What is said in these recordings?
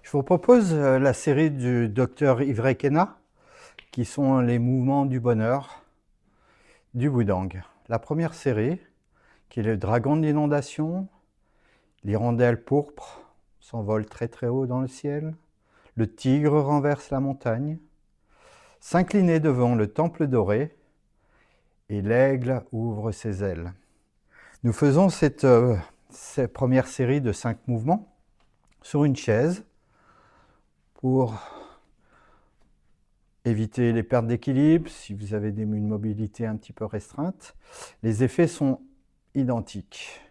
Je vous propose la série du docteur Ivray Khenna, qui sont les mouvements du bonheur du Wudang. La première série, qui est le dragon de l'inondation, l'hirondelle pourpre s'envole très très haut dans le ciel, le tigre renverse la montagne, s'incliner devant le temple doré, et l'aigle ouvre ses ailes. Nous faisons cette première série de 5 mouvements sur une chaise pour éviter les pertes d'équilibre si vous avez une mobilité un petit peu restreinte. Les effets sont identiques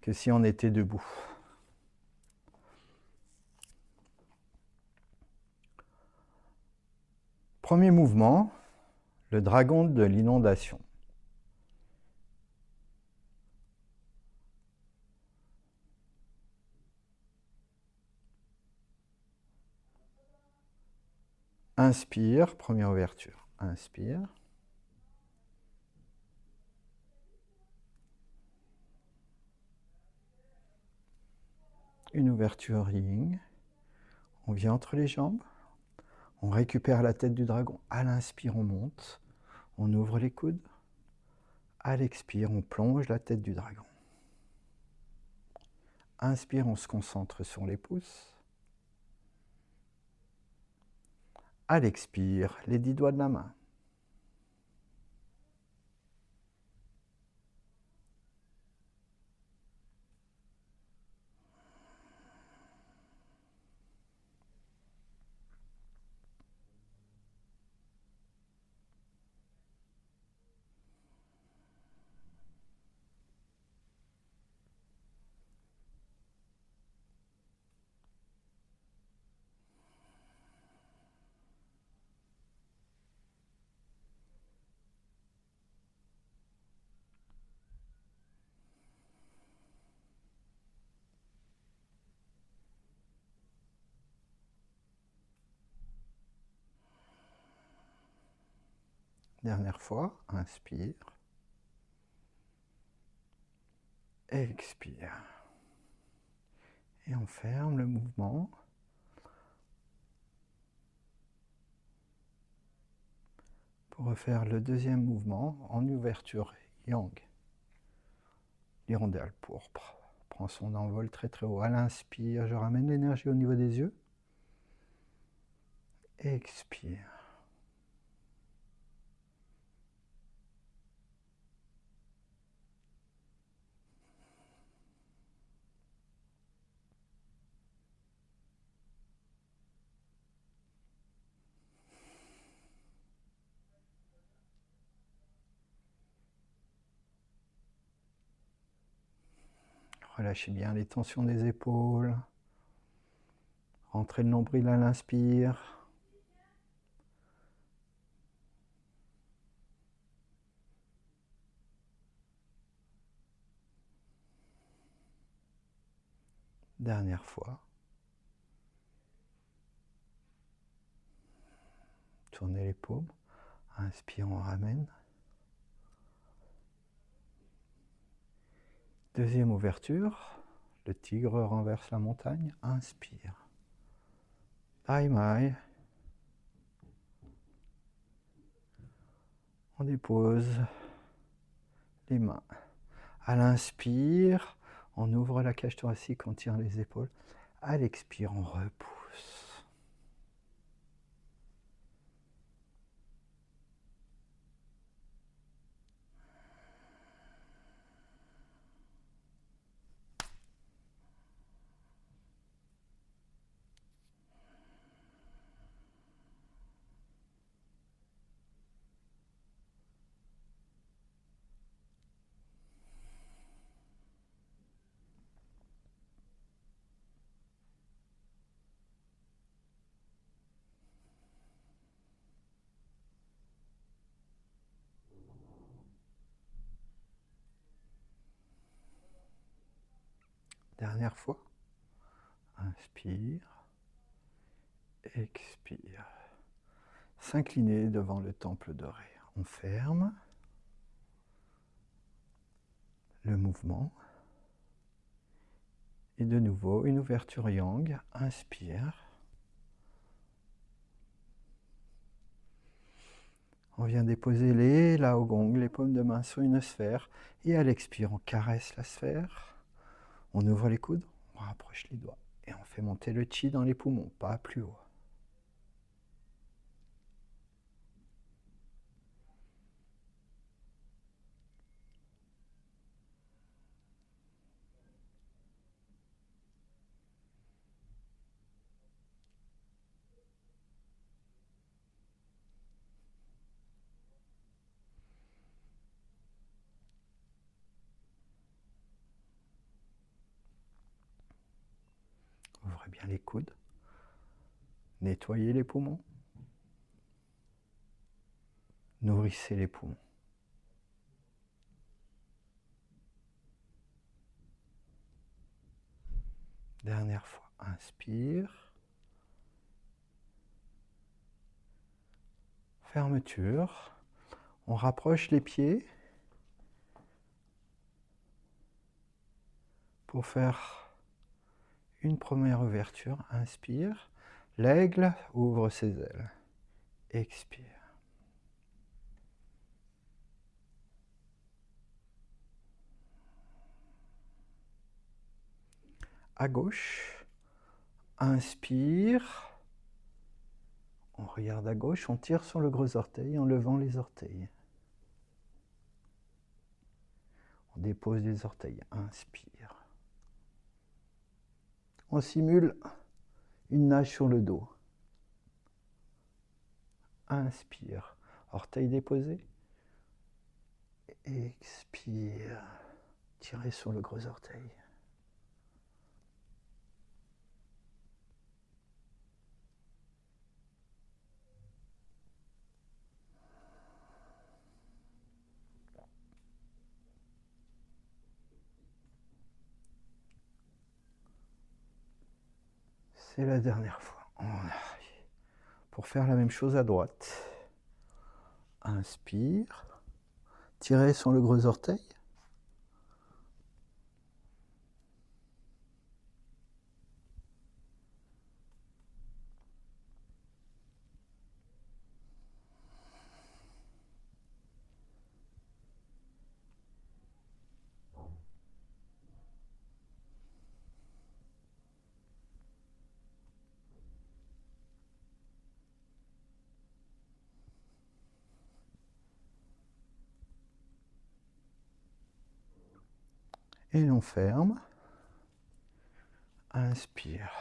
que si on était debout. Premier mouvement, le dragon de l'inondation. Inspire, première ouverture. Inspire. Une ouverture yin. On vient entre les jambes. On récupère la tête du dragon. À l'inspire, on monte. On ouvre les coudes. À l'expire, on plonge la tête du dragon. Inspire, on se concentre sur les pouces. À l'expire, les 10 doigts de la main. Dernière fois, inspire. Expire. Et on ferme le mouvement. Pour refaire le deuxième mouvement en ouverture yang. L'hirondelle pourpre prend son envol très très haut. À l'inspire, je ramène l'énergie au niveau des yeux. Expire. Relâchez bien les tensions des épaules. Rentrez le nombril à l'inspire. Dernière fois. Tournez les paumes. Inspire, on ramène. Deuxième ouverture. Le tigre renverse la montagne. Inspire. Tai Mai. On dépose les mains. À l'inspire, on ouvre la cage thoracique, on tire les épaules. À l'expire, on repousse. Dernière fois. Inspire. Expire. S'incliner devant le temple doré. On ferme le mouvement Et de nouveau, une ouverture yang. Inspire. On vient déposer les laogong, les paumes de main sur une sphère. Et à l'expire, on caresse la sphère. On ouvre les coudes, on rapproche les doigts. Et on fait monter le chi dans les poumons, pas plus haut. Ouvrez bien les coudes. Nettoyez les poumons. Nourrissez les poumons. Dernière fois, inspire. Fermeture. On rapproche les pieds pour faire une première ouverture. Inspire. L'aigle ouvre ses ailes. Expire. À gauche. Inspire. On regarde à gauche, on tire sur le gros orteil en levant les orteils. On dépose les orteils. Inspire. On simule une nage sur le dos. Inspire. Orteil déposé. Expire. Tirez sur le gros orteil. C'est la dernière fois. Pour faire la même chose à droite. Inspire. Tirez sur le gros orteil. Et on ferme. Inspire.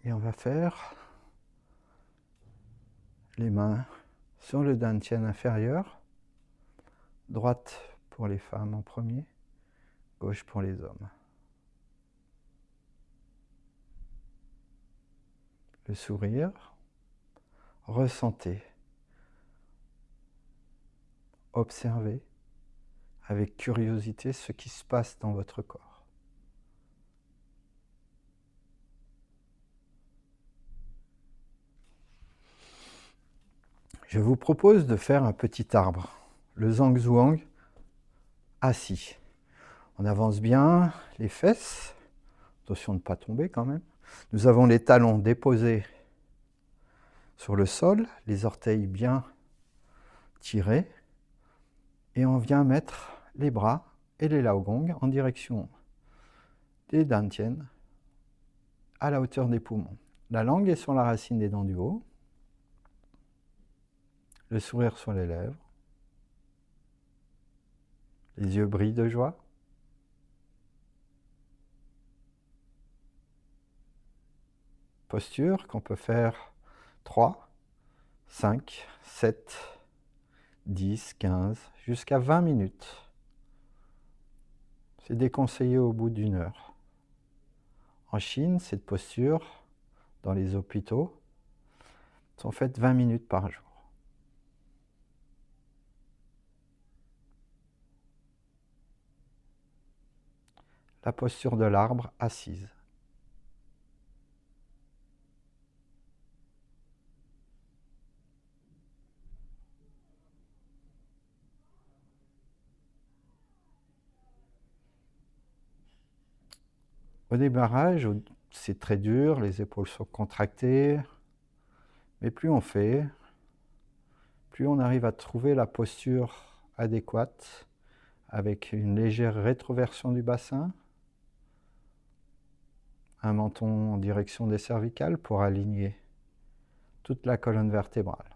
Et on va faire les mains sur le dantian inférieur. Droite pour les femmes en premier, gauche pour les hommes. Le sourire. Ressentez. Observez avec curiosité ce qui se passe dans votre corps. Je vous propose de faire un petit arbre, le Zhangzhuang assis. On avance bien les fesses, attention de ne pas tomber quand même. Nous avons les talons déposés sur le sol, les orteils bien tirés, et on vient mettre les bras et les laogong en direction des dantian à la hauteur des poumons. La langue est sur la racine des dents du haut, le sourire sur les lèvres, les yeux brillent de joie. Posture qu'on peut faire 3, 5, 7, 10, 15, jusqu'à 20 minutes. C'est déconseillé au bout d'une heure. En Chine, cette posture, dans les hôpitaux, sont faites 20 minutes par jour. La posture de l'arbre assise. Au démarrage, c'est très dur, les épaules sont contractées, mais plus on fait, plus on arrive à trouver la posture adéquate avec une légère rétroversion du bassin, un menton en direction des cervicales pour aligner toute la colonne vertébrale.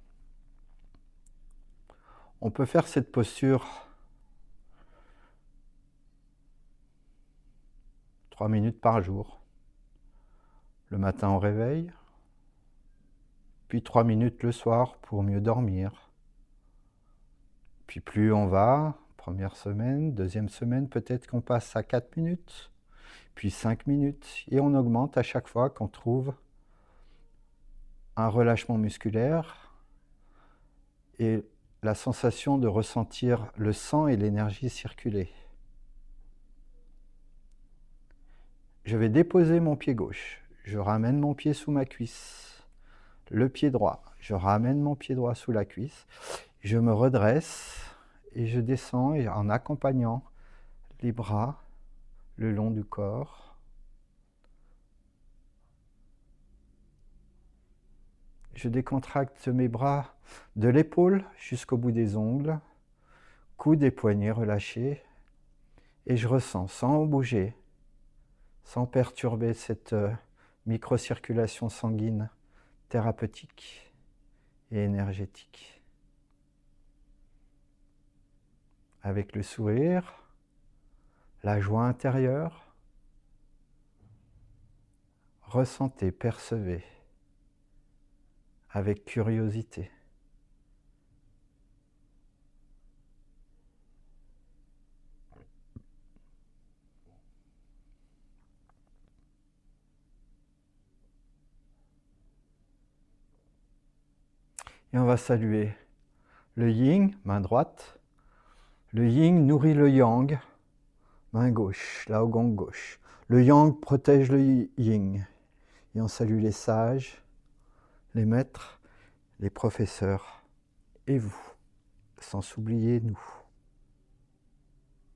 On peut faire cette posture 3 minutes par jour. Le matin au réveil, puis 3 minutes le soir pour mieux dormir. Puis plus on va, première semaine, deuxième semaine, peut-être qu'on passe à 4 minutes, puis 5 minutes, et on augmente à chaque fois qu'on trouve un relâchement musculaire et la sensation de ressentir le sang et l'énergie circuler. Je vais déposer mon pied gauche, je ramène mon pied sous ma cuisse, le pied droit, je ramène mon pied droit sous la cuisse, je me redresse et je descends en accompagnant les bras le long du corps. Je décontracte mes bras de l'épaule jusqu'au bout des ongles, coudes et poignets relâchés, et je ressens sans bouger, sans perturber cette microcirculation sanguine thérapeutique et énergétique. Avec le sourire, la joie intérieure, ressentez, percevez, avec curiosité. Et on va saluer le yin, main droite. Le yin nourrit le yang, main gauche, lao gong gauche. Le yang protège le yin. Et on salue les sages, les maîtres, les professeurs et vous, sans s'oublier nous.